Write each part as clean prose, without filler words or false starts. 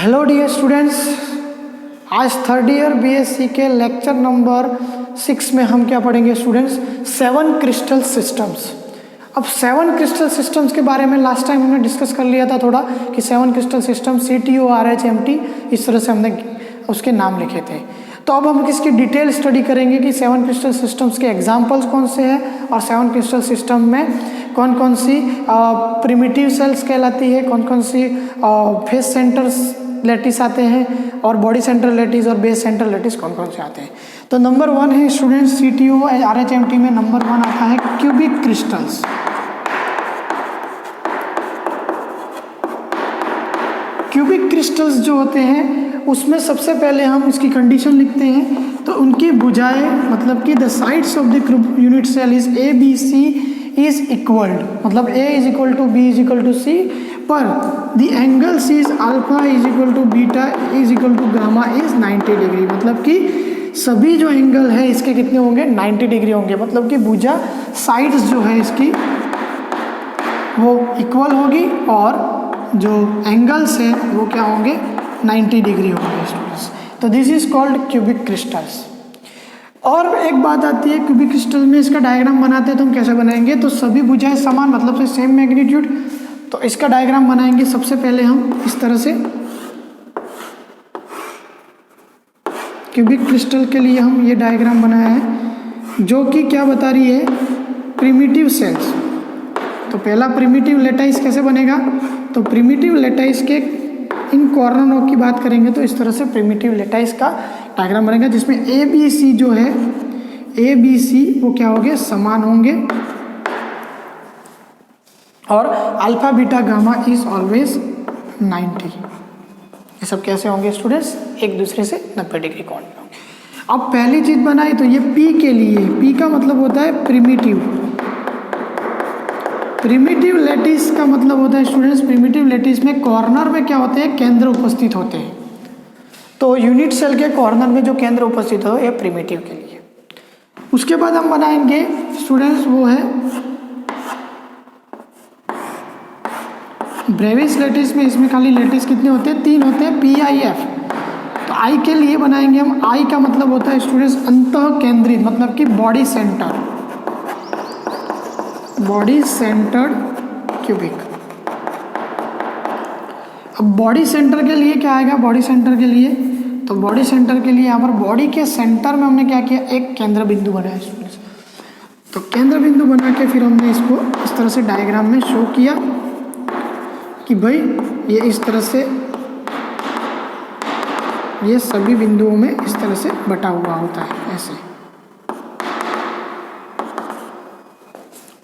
Hello dear students, आज third year BSc के lecture number 6 में हम क्या पढ़ेंगे स्टूडेंट्स? 7 crystal systems. अब 7 क्रिस्टल सिस्टम्स के बारे में लास्ट टाइम हमने डिस्कस कर लिया था थोड़ा कि 7 crystal system CTO RH MT इस तरह से हमने उसके नाम लिखे थे। तो अब हम इसकी डिटेल स्टडी करेंगे कि 7 क्रिस्टल सिस्टम्स के एग्जाम्पल्स कौन से हैं और 7 क्रिस्टल सिस्टम में कौन कौन सी प्रिमिटिव सेल्स कहलाती है, कौन कौन सी फेस सेंटर्स लैटिस आते हैं और बॉडी सेंटर लैटिस और बेस सेंटर लैटिस कौन कौन से आते हैं। तो नंबर 1 है स्टूडेंट्स CTO RH MT में नंबर 1 आता है क्यूबिक क्रिस्टल्स। क्यूबिक क्रिस्टल्स जो होते हैं उसमें सबसे पहले हम इसकी कंडीशन लिखते हैं। तो उनकी भुजाएं मतलब कि the sides of the unit cell is ABC is equalled, मतलब A is equal to B is equal to C, पर the angles is alpha is equal to beta is equal to gamma is 90 degree. मतलब कि सभी जो angle है इसके कितने होंगे? 90 डिग्री होंगे। मतलब कि भुजा साइड्स जो है इसकी वो इक्वल होगी और जो एंगल्स है वो क्या होंगे? 90 डिग्री होंगे स्टूडेंट्स। तो this is called cubic crystals. और एक बात आती है क्यूबिक क्रिस्टल में, इसका डायग्राम बनाते हैं तो हम कैसे बनाएंगे? तो सभी भुजाएं समान मतलब से सेम मैग्नीट्यूड। तो इसका डायग्राम बनाएंगे सबसे पहले हम इस तरह से। क्यूबिक क्रिस्टल के लिए हम ये डायग्राम बनाया है जो कि क्या बता रही है? Primitive cells. तो पहला प्रिमिटिव लेटाइस कैसे बनेगा? तो प्रिमिटिव लेटाइस के इन कॉर्नरों की बात करेंगे तो इस तरह से प्रिमिटिव लेटाइस का डायग्राम बनेगा जिसमें ABC जो है ABC वो क्या होंगे? समान होंगे और alpha beta gamma is always 90। ये सब कैसे होंगे स्टूडेंट्स? एक दूसरे से 90 डिग्री कोण में होंगे। अब पहली चीज बनाई तो ये P के लिए, P का मतलब होता है प्रिमिटिव। प्रिमिटिव लैटिस का मतलब होता है स्टूडेंट्स, प्रिमिटिव लैटिस में कॉर्नर में क्या होते हैं? केंद्र उपस्थित होते हैं। तो यूनिट सेल के कॉर्नर में जो केंद्र उपस्थित हो ये प्रिमिटिव के लिए। उसके बाद हम बनाएंगे स्टूडेंट्स वो है ब्रेविस लैटिस में। इसमें खाली लैटिस कितने होते हैं? 3 होते हैं, PIF। तो I के लिए बनाएंगे हम, I का मतलब होता है स्टूडेंट्स अंतः केंद्रित, मतलब कि body centre, body centred cubic. अब बॉडी सेंटर के लिए क्या आएगा? बॉडी सेंटर के लिए तो बॉडी सेंटर के लिए यहाँ पर बॉडी के सेंटर में हमने क्या किया? एक केंद्र बिंदु बनाया स्टूडेंट्स। तो केंद्र बिंदु बना के फिर हमने इसको इस तरह से डायग्राम में शो किया कि भाई ये इस तरह से ये सभी बिंदुओं में इस तरह से बटा हुआ होता है ऐसे।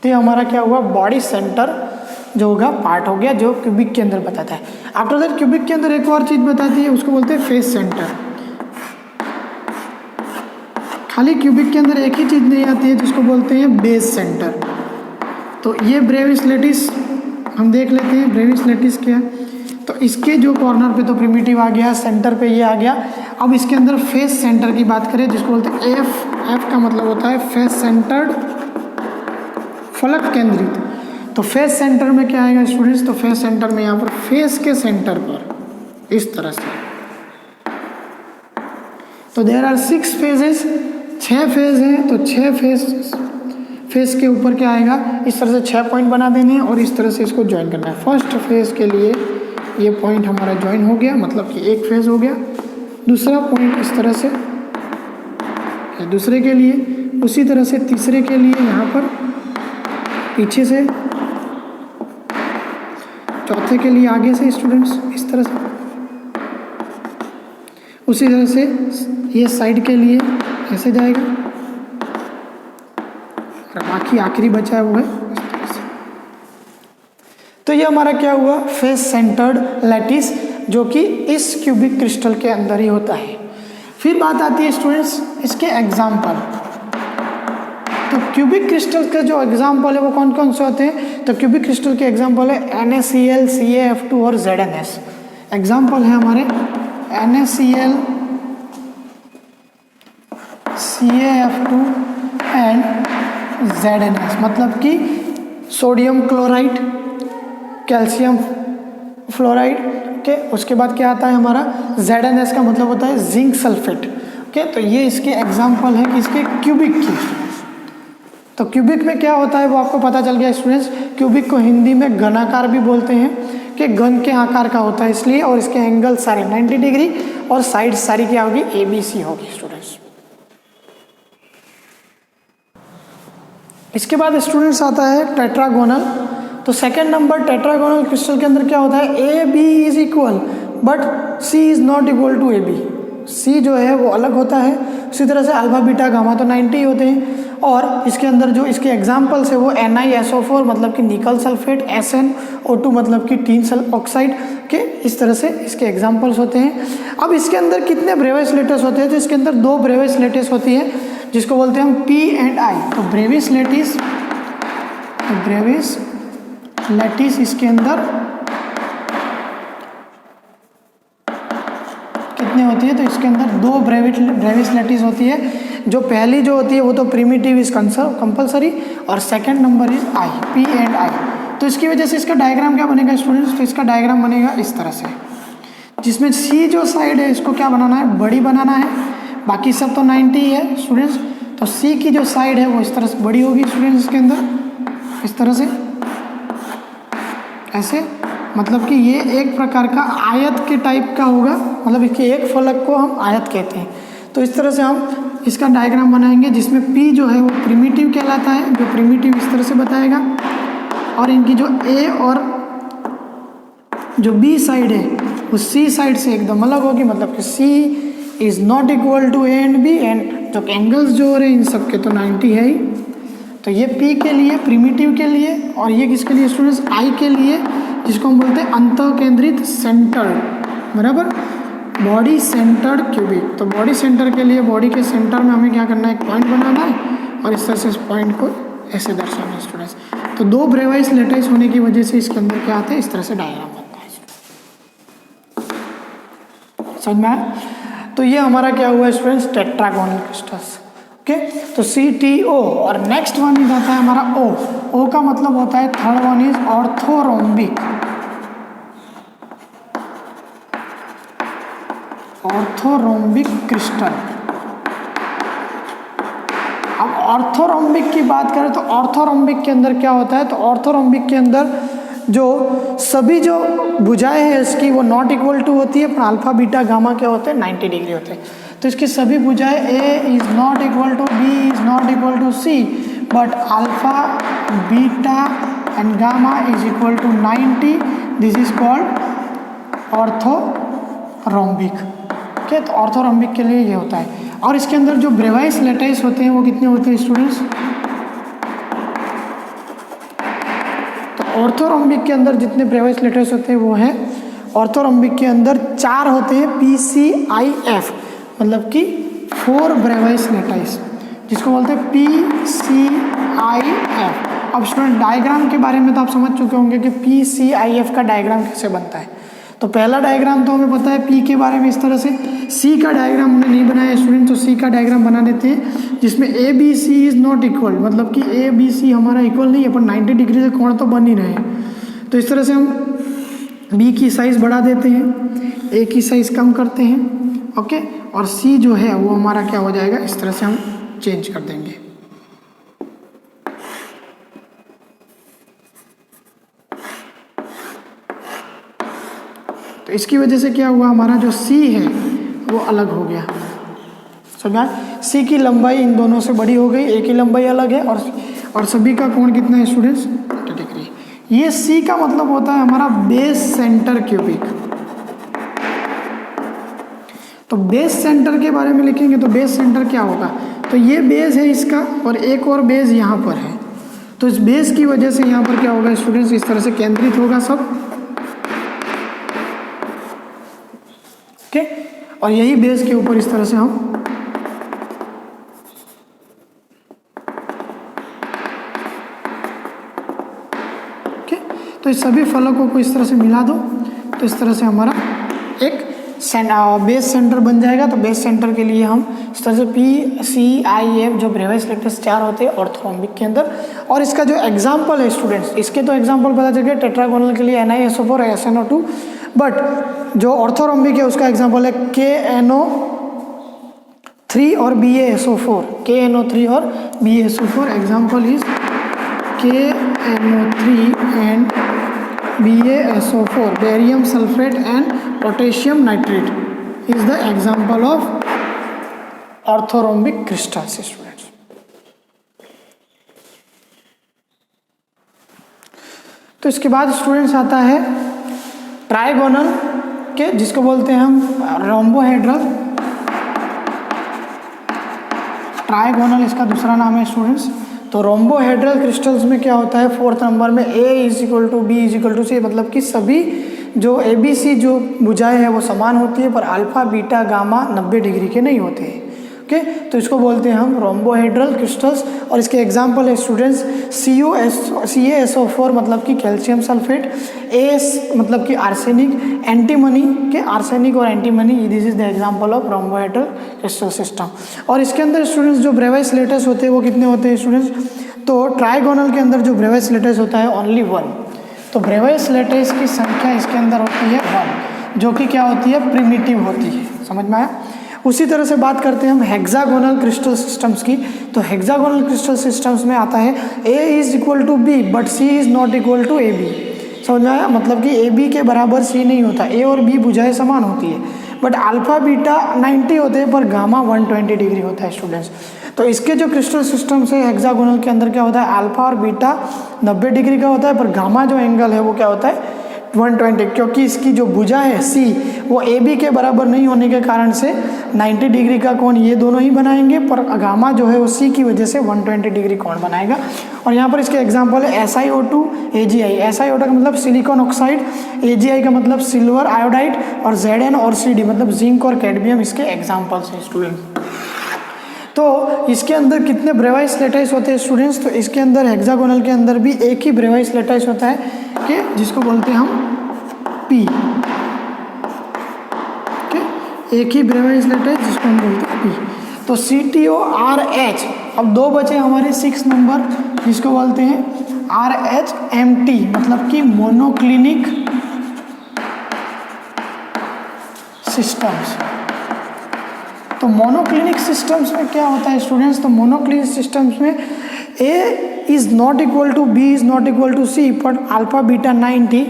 तो ये हमारा क्या हुआ? बॉडी सेंटर जो होगा पार्ट हो गया जो क्यूबिक के अंदर बताता है। आफ्टर दैट क्यूबिक के अंदर एक और चीज बताती है, उसको बोलते हैं फेस सेंटर। खाली क्यूबिक के अंदर एक ही चीज नहीं आती है जिसको बोलते हैं बेस सेंटर। तो ये ब्रेविस लैटिस हम देख लेते हैं। ब्रेविस लैटिस क्या? तो इसके जो कॉर्नर पे तो प्रिमिटिव आ गया, सेंटर पे ये आ गया। अब इसके अंदर फेस सेंटर की बात करें जिसको बोलते हैं F का मतलब होता है फेस सेंटर्ड, फलक केंद्रित। तो फेस सेंटर में क्या आएगा स्टूडेंट्स? तो फेस सेंटर में यहाँ पर फेस के सेंटर पर इस तरह से। तो देयर आर 6 फेजेस, 6 फेज हैं। तो 6 फेस के ऊपर क्या आएगा? इस तरह से 6 पॉइंट बना देने हैं और इस तरह से इसको ज्वाइन करना है। फर्स्ट फेज के लिए ये पॉइंट हमारा ज्वाइन हो गया, मतलब कि एक फेज हो गया। दूसरा पॉइंट इस तरह से दूसरे के लिए, उसी तरह से तीसरे के लिए यहाँ पर पीछे से, चौथे के लिए आगे से स्टूडेंट्स इस तरह से, उसी तरह से ये साइड के लिए ऐसे जाएगा और बाकी आखिरी बचा हुआ है इस तरह से। तो ये हमारा क्या हुआ? फेस सेंटर्ड लैटिस जो कि इस क्यूबिक क्रिस्टल के अंदर ही होता है। फिर बात आती है स्टूडेंट्स इसके एग्जाम्पल। तो क्यूबिक क्रिस्टल के जो एग्जाम्पल है वो कौन कौन से होते हैं? तो क्यूबिक क्रिस्टल के एग्जाम्पल है NaCl, CaF2 और ZnS। एग्जाम्पल है हमारे NaCl, CaF2 एंड ZnS। मतलब कि sodium chloride, calcium fluoride, okay. उसके बाद क्या आता है हमारा ZnS का मतलब होता है जिंक सल्फेट। ओके, तो ये इसके एग्जाम्पल है कि इसके क्यूबिक की। तो क्यूबिक में क्या होता है वो आपको पता चल गया स्टूडेंट्स। क्यूबिक को हिंदी में घनाकार भी बोलते हैं कि घन के आकार का होता है इसलिए, और इसके एंगल सारे 90 डिग्री और साइड सारी क्या होगी, ABC होगी स्टूडेंट्स। इसके बाद स्टूडेंट्स आता है टेट्रागोनल। तो सेकंड नंबर टेट्रागोनल क्रिस्टल के अंदर क्या होता है, AB is equal but C is not equal to AB। C जो है वो अलग होता है। उसी तरह से अल्फा बीटा गामा तो 90 होते हैं, और इसके अंदर जो इसके एग्जाम्पल्स है वो NiSO4 मतलब कि निकल सल्फेट, SnO2 मतलब कि टीन ऑक्साइड के, इस तरह से इसके एग्जाम्पल्स होते हैं। अब इसके अंदर कितने ब्रेविस लेटिस होते हैं, तो इसके अंदर 2 ब्रेविस लेटिस होती है जिसको बोलते हैं हम P एंड I। तो ब्रेविस लेटिस इसके अंदर कितने होती है, तो इसके अंदर 2 ब्रेविस लेटिस होती है। जो पहली जो होती है वो तो प्रिमिटिव इज कंपलसरी, और second number is I, P and I। तो इसकी वजह से इसका डायग्राम क्या बनेगा स्टूडेंट्स, तो इसका डायग्राम बनेगा इस तरह से, जिसमें C जो साइड है इसको क्या बनाना है, बड़ी बनाना है, बाकी सब तो 90 है स्टूडेंट्स। तो C की जो साइड है वो इस तरह से बड़ी होगी स्टूडेंट्स, इसके अंदर इस तरह से ऐसे, मतलब कि ये एक प्रकार का आयत के टाइप का होगा, मतलब इसके एक फलक को हम आयत कहते हैं। तो इस तरह से हम इसका डायग्राम बनाएंगे जिसमें P जो है वो प्रिमिटिव कहलाता है, जो प्रिमिटिव इस तरह से बताएगा, और इनकी जो A और जो B साइड है वो C साइड से एकदम अलग होगी, मतलब कि C is not equal to A and B, and जो एंगल्स जो हो रहे हैं इन सब के तो 90 है ही। तो ये P के लिए प्रिमिटिव के लिए, और ये किसके लिए स्टूडेंट्स, I के लिए, जिसको हम बोलते हैं अंतः केंद्रित सेंटर्ड, बराबर, बॉडी सेंटर्ड क्यूबिक। तो बॉडी सेंटर के लिए बॉडी के सेंटर में हमें क्या करना है, एक पॉइंट बनाना है और इस तरह से इस पॉइंट को ऐसे दर्शाना है स्टूडेंट्स। तो 2 ब्रेविस लेटिस होने की वजह से इसके अंदर क्या आता है, इस तरह से डायग्राम बनता है। समझ में आया? तो ये हमारा क्या हुआ स्टूडेंट्स, टेट्रागोनल क्रिस्टल्स। ओके, तो CTO, और नेक्स्ट वन इज आता है हमारा O का मतलब होता है, third one is orthorhombic. Orthorhombic crystal. अब ऑर्थोरोम्बिक की बात करें तो ऑर्थोरोम्बिक के अंदर क्या होता है, तो ऑर्थोरोम्बिक के अंदर जो सभी जो भुजाएं हैं इसकी वो नॉट इक्वल टू होती है, पर अल्फा बीटा गामा क्या होते हैं, 90 डिग्री होते हैं। तो इसकी सभी भुजाएं A is not equal to B is not equal to C, but alpha beta and gamma is equal to 90। This is called orthorhombic. Okay, तो ऑर्थोरोम्बिक के लिए ये होता है। और इसके अंदर जो ब्रेविस लेटिस होते हैं वो कितने होते हैं स्टूडेंट्स, तो ऑर्थोरोम्बिक के अंदर जितने ब्रेविस लेटिस होते हैं वो है, ऑर्थोरोम्बिक के अंदर 4 होते हैं, PCIF मतलब कि 4 ब्रेविस लेटिस, जिसको बोलते हैं PCIF। अब स्टूडेंट डायग्राम के बारे में तो आप समझ चुके होंगे कि PCIF का डायग्राम कैसे बनता है। तो पहला डायग्राम तो हमें पता है P के बारे में इस तरह से। C का डायग्राम हमने नहीं बनाया स्टूडेंट, तो C का डायग्राम बना देते हैं, जिसमें ABC इज नॉट इक्वल, मतलब कि ABC हमारा इक्वल नहीं है, पर 90 डिग्री से कोण तो बन ही रहे हैं। तो इस तरह से हम B की साइज़ बढ़ा देते हैं, A की साइज़ कम करते हैं, ओके, और C जो है वो हमारा क्या हो जाएगा, इस तरह से हम चेंज कर देंगे। तो इसकी वजह से क्या हुआ, हमारा जो C है वो अलग हो गया। समझा? C की लंबाई इन दोनों से बड़ी हो गई, A की लंबाई अलग है, और सभी का कोण कितना है स्टूडेंट्स, 90 डिग्री। ये C का मतलब होता है हमारा बेस सेंटर क्यूबिक। तो बेस सेंटर के बारे में लिखेंगे तो बेस सेंटर क्या होगा, तो ये बेस है इसका, और एक और बेस यहाँ पर है। तो इस बेस की वजह से यहाँ पर क्या होगा स्टूडेंट्स, इस तरह से केंद्रित होगा सब, ओके, और यही बेस के ऊपर इस तरह से हम ओके, तो इस सभी फलकों को इस तरह से मिला दो, तो इस तरह से हमारा एक बेस सेंटर बन जाएगा। तो बेस सेंटर के लिए हम इस तरह से PCIF जो ब्रेविस लेटिस 4 होते हैं ऑर्थोरोम्बिक के अंदर। और इसका जो एग्जाम्पल है स्टूडेंट्स, इसके तो एग्जाम्पल पता चल गया, टेट्रागोनल के लिए NiSO4 SnO2, बट जो ऑर्थोरोम्बिक है उसका एग्जाम्पल है KNO3 और BaSO4, KNO3 और BaSO4, example is KNO3 and BaSO4, barium sulphate and potassium nitrate is the example of orthorhombic crystals students. तो इसके बाद स्टूडेंट्स आता है ट्राइगोनल के, जिसको बोलते हैं हम रोम्बोहेड्रल। ट्राइगोनल इसका दूसरा नाम है स्टूडेंट्स। तो रोम्बोहेड्रल क्रिस्टल्स में क्या होता है, फोर्थ नंबर में A = B = C, मतलब कि सभी जो ABC जो भुजाएं है वो समान होती है, पर अल्फा बीटा गामा 90 डिग्री के नहीं होते हैं। ओके, तो इसको बोलते हैं हम रोम्बोहेड्रल क्रिस्टल्स। और इसके एग्जाम्पल है स्टूडेंट्स CaSO4 मतलब कि कैल्शियम सल्फेट, AS मतलब कि आर्सेनिक, एंटीमनी के आर्सेनिक और antimony, this is the example of rhombohedral crystal system. और इसके अंदर स्टूडेंट्स जो ब्रेवाइस लेटर्स होते हैं वो कितने होते हैं स्टूडेंट्स, तो ट्राइगोनल के अंदर जो ब्रेवाइस लेटर्स होता है ओनली 1। तो ब्रेवाइस लेटर्स की संख्या इसके अंदर होती है 1, जो कि क्या होती है, प्रिमिटिव होती है। समझ में आया। उसी तरह से बात करते हैं हम हेक्सागोनल क्रिस्टल सिस्टम्स की। तो हेक्सागोनल क्रिस्टल सिस्टम्स में आता है A = B but C is not equal to AB। समझ में आया, मतलब कि AB के बराबर C नहीं होता, A और B भुजाएं समान होती है, बट अल्फा बीटा 90 होते हैं पर गामा 120 डिग्री होता है स्टूडेंट्स। तो इसके जो क्रिस्टल सिस्टम्स है हेक्सागोनल के अंदर क्या होता है, अल्फा और बीटा 90 डिग्री का होता है, पर गामा जो एंगल है वो क्या होता है 120, क्योंकि इसकी जो भुजा है C वो AB के बराबर नहीं होने के कारण से 90 डिग्री का कोण ये दोनों ही बनाएंगे, पर गामा जो है वो C की वजह से 120 डिग्री कोण बनाएगा। और यहाँ पर इसके एग्जांपल है SiO2 AgI। SiO2 का मतलब सिलिकॉन ऑक्साइड, AgI का मतलब सिल्वर आयोडाइड, और Zn और CD मतलब जिंक और कैडमियम इसके एग्जाम्पल्स हैं स्टूडेंट्स। तो इसके अंदर कितने ब्रेवाइस लेटाइस होते हैं स्टूडेंट्स, तो इसके अंदर हेक्सागोनल के अंदर भी एक ही ब्रेवाइस लेटाइस होता है कि जिसको बोलते हैं हम P। एक ही ब्रेवाइस लेटाइस जिसको हम बोलते हैं P। तो CTORH, अब 2 बचे हमारे 6 नंबर, जिसको बोलते हैं RHMT मतलब कि मोनोक्लिनिक सिस्टम्स। तो मोनोक्लिनिक सिस्टम्स में क्या होता है स्टूडेंट्स, तो मोनोक्लिनिक सिस्टम्स में A is not equal to B is not equal to C, but alpha beta 90,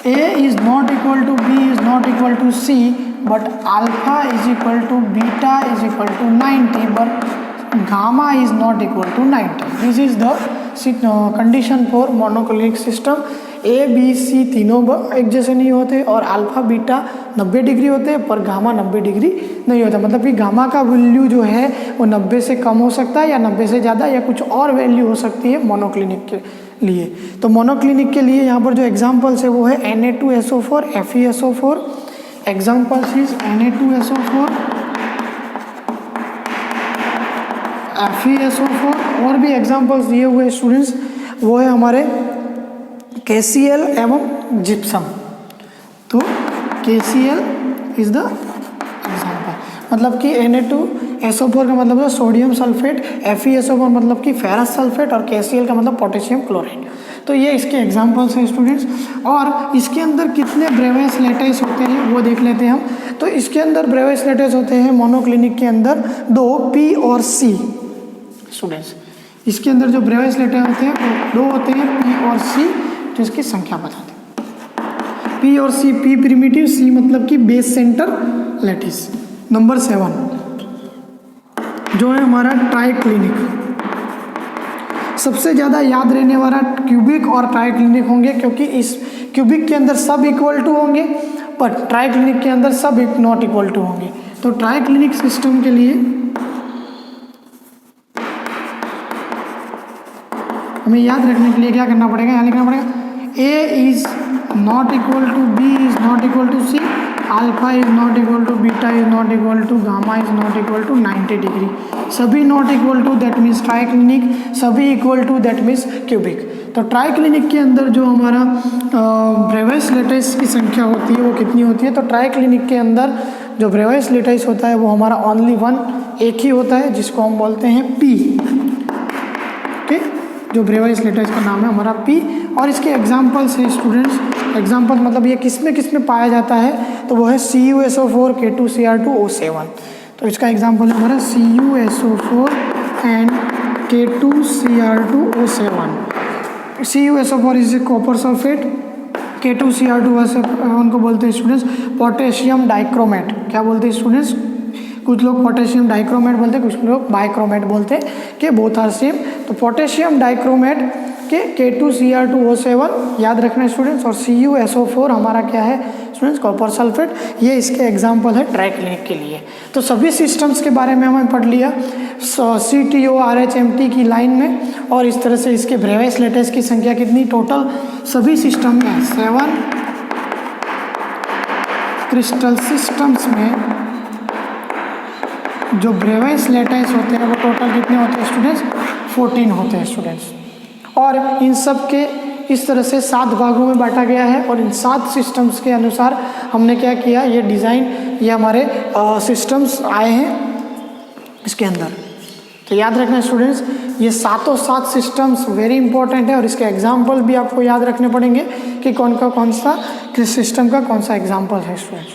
A is not equal to B is not equal to C, but alpha is equal to beta is equal to 90, but gamma is not equal to 90. This is the condition for monoclinic system. A, B, C तीनों एक जैसे नहीं होते, और alpha beta 90 degree होते हैं पर gamma 90 degree नहीं होता। मतलब कि गामा का वैल्यू जो है वो 90 से कम हो सकता है या 90 से ज़्यादा या कुछ और वैल्यू हो सकती है मोनोक्लिनिक के लिए। तो मोनोक्लिनिक के लिए यहाँ पर जो एग्जांपल्स है वो है Na2SO4 FeSO4, examples is Na2SO4 FeSO4, और भी एग्जांपल्स दिए हुए स्टूडेंट्स वो है हमारे KCl एवं जिप्सम। तो KCl इज द एग्जांपल, मतलब कि Na2SO4 का मतलब है सोडियम सल्फेट, FeSO4 मतलब कि फेरस सल्फेट, और KCl का मतलब पोटेशियम क्लोराइड। तो ये इसके एग्जांपल्स हैं स्टूडेंट्स। और इसके अंदर कितने ब्रेवाइस लेटाइस होते हैं वो देख लेते हैं हम। तो इसके अंदर ब्रेवाइस लेटाइस होते हैं मोनोक्लिनिक के अंदर 2, P और C स्टूडेंट्स। इसके अंदर जो ब्रेवाइस लेटाइस होते हैं वो 2 होते हैं, P और C, जो इसकी संख्या बताते हैं। P और C, P प्रिमिटिव, C मतलब कि बेस सेंटर लेटिस। नंबर 7 जो है हमारा ट्राइक्लिनिक। सबसे ज़्यादा याद रहने वाला क्यूबिक और ट्राइक्लिनिक होंगे, क्योंकि इस क्यूबिक के अंदर सब इक्वल टू होंगे, पर ट्राइक्लिनिक के अंदर सब नॉट इक्वल टू होंगे। तो ट्राइक्लिनिक सिस्टम के लिए हमें याद रखने के लिए क्या करना पड़ेगा, यहाँ लिखना पड़ेगा A is not equal to B is not equal to C, alpha is not equal to beta is not equal to gamma is not equal to 90 degree. सभी not equal to that means triclinic, सभी equal to that means cubic. तो triclinic के अंदर जो हमारा ब्रेवाइस lattice की संख्या होती है वो कितनी होती है, तो ट्राइक्लिनिक के अंदर जो ब्रेवाइस लेटाइस होता है वो हमारा ओनली 1, एक ही होता है, जिसको हम बोलते हैं P। ओके, जो ब्रेवाइस लेटाइस का नाम है हमारा P। और इसके एग्जाम्पल्स है स्टूडेंट्स एग्जाम्पल मतलब ये किस में पाया जाता है, तो वो है CuSO4 K2Cr2O7। तो इसका एग्जाम्पल है हमारा CuSO4 and K2Cr2O7। CuSO4 is a copper sulphate, K2Cr2O7 को बोलते हैं स्टूडेंट्स पोटेशियम डाइक्रोमेट। क्या बोलते हैं स्टूडेंट्स? कुछ लोग पोटेशियम डाइक्रोमेट बोलते हैं, कुछ लोग बाइक्रोमेट बोलते हैं कि बोथ आर सेम। तो पोटेशियम डाइक्रोमेट के K2Cr2O7 याद रखना है स्टूडेंट्स, और CuSO4 हमारा क्या है स्टूडेंट्स? Copper sulphate. ये इसके एग्जाम्पल है ट्राइक्लिनिक के लिए। तो सभी सिस्टम्स के बारे में हमने पढ़ लिया CTO RHMT की लाइन में, और इस तरह से इसके ब्रेवाइस लेटेस की संख्या कितनी टोटल सभी सिस्टम में 7 क्रिस्टल सिस्टम्स में जो ब्रेवाइस लेटेस होते हैं वो टोटल कितने होते हैं स्टूडेंट्स? 14 होते हैं स्टूडेंट्स। और इन सब के इस तरह से 7 भागों में बांटा गया है, और इन 7 सिस्टम्स के अनुसार हमने क्या किया, ये डिज़ाइन, ये हमारे सिस्टम्स आए हैं इसके अंदर। तो याद रखना स्टूडेंट्स, ये 7 सिस्टम्स वेरी इंपॉर्टेंट है, और इसके एग्जाम्पल भी आपको याद रखने पड़ेंगे कि कौन सा किस सिस्टम का कौन सा एग्जाम्पल है स्टूडेंट्स।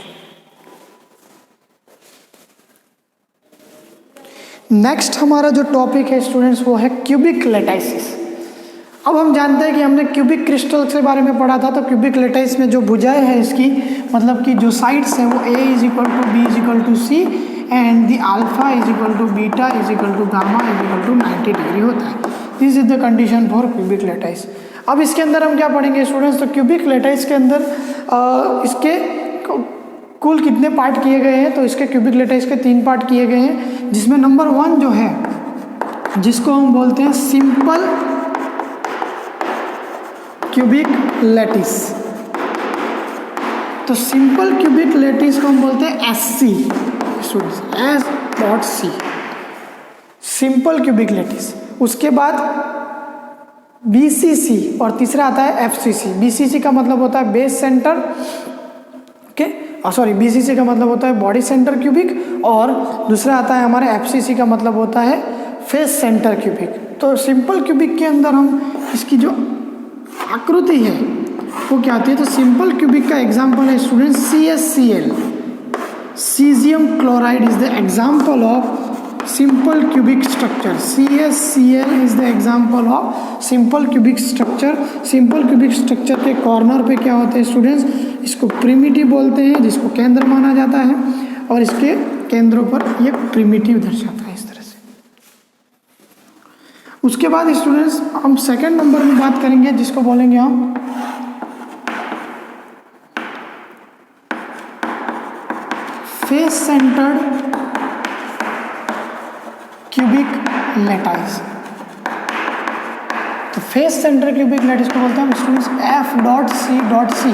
नेक्स्ट हमारा जो टॉपिक है स्टूडेंट्स वो है क्यूबिक लेटाइसिस। अब हम जानते हैं कि हमने क्यूबिक क्रिस्टल के बारे में पढ़ा था, तो क्यूबिक लेटाइस में जो भुजाएं है इसकी, मतलब कि जो साइड्स है वो A = B = C and the alpha = beta = gamma = 90 degree होता है। This is the condition for cubic lattice. अब इसके अंदर हम क्या पढ़ेंगे स्टूडेंट्स? तो क्यूबिक लेटाइस के अंदर इसके कुल कितने पार्ट किए गए हैं? तो इसके क्यूबिक लेटाइस के 3 पार्ट किए गए हैं, जिसमें नंबर 1 जो है जिसको हम बोलते हैं सिंपल क्यूबिक लेटिस। तो सिंपल क्यूबिक लेटिस को हम बोलते हैं SC, S.C, simple cubic lettuce. उसके बाद BCC और तीसरा आता है FCC। BCC का मतलब होता है बेस सेंटर के, सॉरी BCC का मतलब होता है बॉडी सेंटर क्यूबिक, और दूसरा आता है हमारे FCC का मतलब होता है फेस सेंटर क्यूबिक। तो सिंपल क्यूबिक के अंदर हम इसकी जो आकृति है वो क्या आती है? तो सिंपल क्यूबिक का एग्जाम्पल है student CaCl, caesium chloride is the example of simple cubic structure. CaCl is the example of simple cubic structure. Simple cubic structure के कॉर्नर पे क्या होते हैं स्टूडेंट्स? इसको प्रिमिटिव बोलते हैं, जिसको केंद्र माना जाता है, और इसके केंद्रों पर ये प्रिमिटिव दर्शाता है इस तरह से। उसके बाद स्टूडेंट्स हम सेकंड नंबर में बात करेंगे, जिसको बोलेंगे हम फेस सेंटर्ड क्यूबिक लेटाइस। तो फेस सेंटर क्यूबिक लेटिस को बोलते हैं स्टूडेंट्स F.C.C,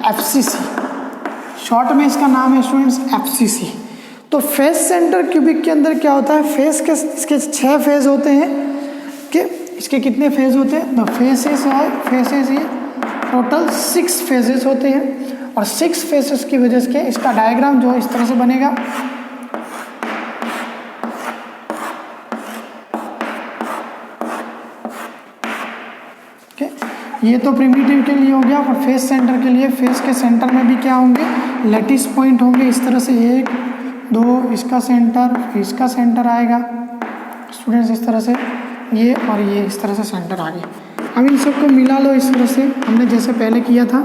FCC। शॉर्ट में इसका नाम है स्टूडेंट्स FCC। तो फेस सेंटर क्यूबिक के अंदर क्या होता है? फेस के इसके 6 फेज होते हैं। कि इसके कितने फेज होते हैं? द फेसेस ये टोटल 6 फेजेस होते हैं, और 6 फेसेस की वजह से इसका डायग्राम जो है इस तरह से बनेगा। ये तो प्रिमिटिव के लिए हो गया, और फेस सेंटर के लिए फेस के सेंटर में भी क्या होंगे? लेटिस पॉइंट होंगे इस तरह से 1 2, इसका सेंटर आएगा स्टूडेंट्स इस तरह से, ये और ये इस तरह से सेंटर आ गए। अब इन सबको मिला लो इस तरह से, हमने जैसे पहले किया था।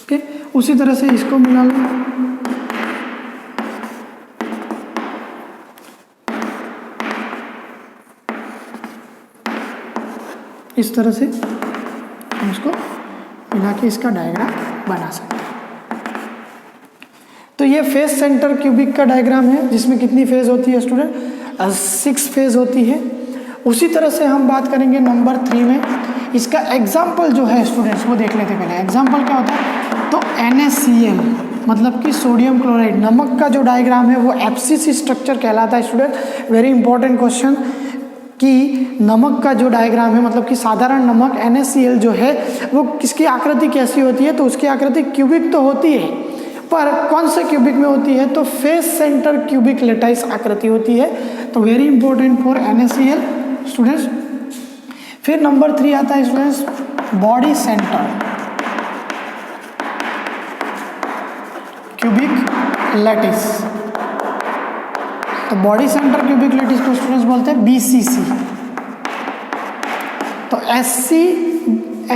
ओके, उसी तरह से इसको मिला लो। इस तरह से हम इसको मिला के इसका डायग्राम बना सकते हैं। तो ये फेस सेंटर क्यूबिक का डायग्राम है, जिसमें कितनी फेज होती है स्टूडेंट? 6 फेज होती है। उसी तरह से हम बात करेंगे नंबर 3 में। इसका एग्जाम्पल जो है स्टूडेंट्स वो देख लेते हैं पहले। एग्जाम्पल क्या होता है? तो NaCl मतलब कि सोडियम क्लोराइड, नमक का जो डायग्राम है वो FCC स्ट्रक्चर कहलाता है स्टूडेंट। वेरी इंपॉर्टेंट क्वेश्चन कि नमक का जो डायग्राम है, मतलब कि साधारण नमक NaCl जो है वो किसकी आकृति कैसी होती है? तो उसकी आकृति क्यूबिक तो होती है, पर कौन से क्यूबिक में होती है? तो फेस सेंटर क्यूबिक लेटाइस आकृति होती है। तो very important for NaCl students. फिर नंबर 3 आता है students body centre cubic lattice. तो बॉडी सेंटर क्यूबिक लैटिस को स्टूडेंट्स बोलते हैं BCC। तो SC,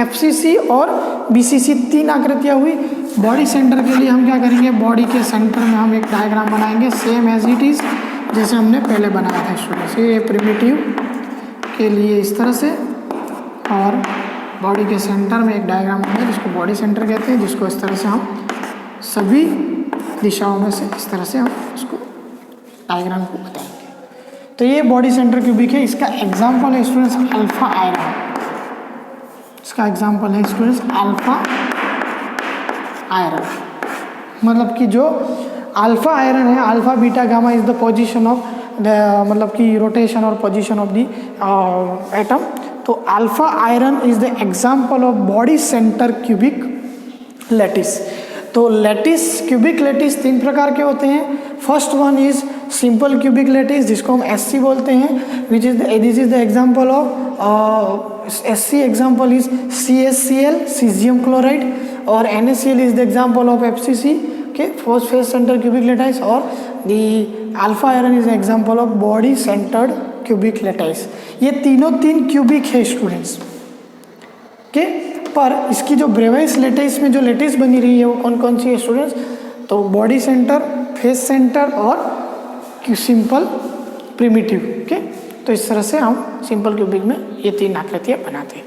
FCC और BCC 3 आकृतियां हुई। बॉडी सेंटर के लिए हम क्या करेंगे, बॉडी के सेंटर में हम एक डायग्राम बनाएंगे सेम एज इट इज जैसे हमने पहले बनाया था स्टूडेंट्स। ये प्रिमिटिव के लिए इस तरह से, और बॉडी के सेंटर में एक डायग्राम बनाएंगे जिसको बॉडी सेंटर कहते हैं, जिसको इस तरह से हम सभी दिशाओं में से इस तरह से हम उसको डायग्राम को बताएंगे। तो ये बॉडी सेंटर क्यूबिक है। इसका एग्जाम्पल है स्टूडेंट्स अल्फा आयरन। इसका एग्जाम्पल है स्टूडेंट्स अल्फा आयरन। मतलब कि जो अल्फा आयरन है, alpha beta gamma is the position of the, मतलब कि रोटेशन और पोजीशन ऑफ द एटम। तो alpha iron is the example of body centre cubic lattice. तो लैटिस, क्यूबिक लैटिस 3 प्रकार के होते हैं। First one is simple cubic lattice जिसको हम SC बोलते हैं, which is this is the example of SC example is CaCl caesium chloride, और NaCl is the example of FCC के फॉस्फेट सेंटर क्यूबिक लैटिस, और the alpha iron is example of body centred cubic lattice. ये तीनों 3 cubic है students के। पर इसकी जो ब्रेवाइस लैटिस में जो लैटिस बनी रही है वो कौन कौन सी है स्टूडेंट्स, तो बॉडी सेंटर, फेस सेंटर और सिंपल प्रिमिटिव। ओके, तो इस तरह से हम सिंपल क्यूबिक में ये 3 आकृतियाँ बनाते हैं।